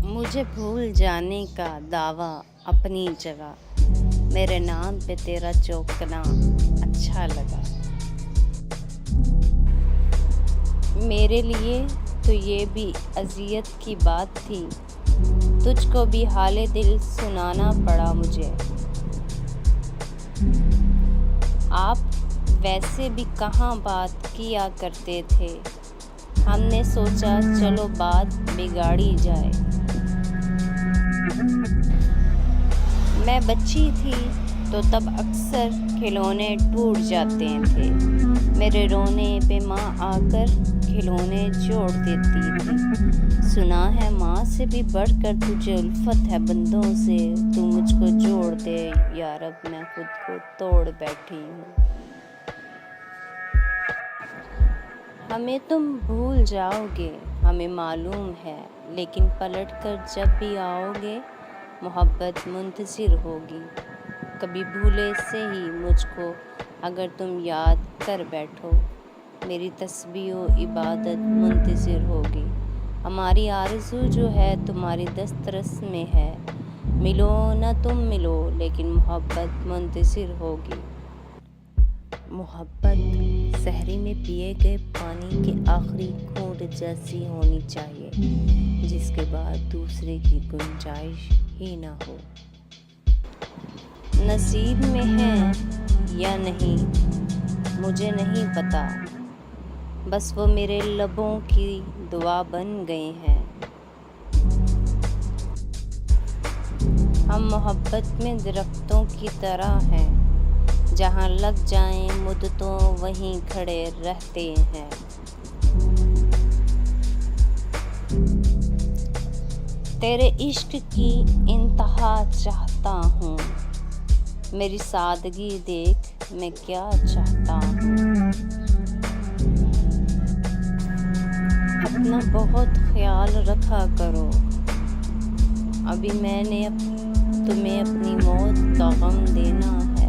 मुझे भूल जाने का दावा अपनी जगह, मेरे नाम पे तेरा चौंकना अच्छा लगा। मेरे लिए तो ये भी अज़ियत की बात थी, तुझको भी हाले दिल सुनाना पड़ा मुझे। आप वैसे भी कहाँ बात किया करते थे, हमने सोचा चलो बात बिगाड़ी जाए। मैं बच्ची थी तो तब अक्सर खिलौने टूट जाते थे, मेरे रोने पे माँ आकर खिलौने जोड़ देती थी। सुना है माँ से भी बढ़कर तुझे उल्फत है बंदों से, तू मुझको जोड़ दे यार अब मैं खुद को तोड़ बैठी हूँ। हमें तुम भूल जाओगे हमें मालूम है, लेकिन पलट कर जब भी आओगे मोहब्बत मुंतज़िर होगी। कभी भूले से ही मुझको अगर तुम याद कर बैठो, मेरी तस्बीह इबादत मुंतज़िर होगी। हमारी आरज़ू जो है तुम्हारी दस्तरस में है, मिलो न तुम मिलो लेकिन मोहब्बत मुंतज़िर होगी। मोहब्बत सहरी में पिए गए पानी के आखिरी घूंट जैसी होनी चाहिए, जिसके बाद दूसरे की गुंजाइश ही ना हो। नसीब में है या नहीं मुझे नहीं पता, बस वो मेरे लबों की दुआ बन गए हैं। हम मोहब्बत में दरख्तों की तरह हैं, जहाँ लग जाएं मुद्दतों वहीं खड़े रहते हैं। तेरे इश्क की इंतहा चाहता हूँ, मेरी सादगी देख मैं क्या चाहता हूँ। अपना बहुत ख्याल रखा करो, अभी मैंने तुम्हें अपनी मौत का गम देना है।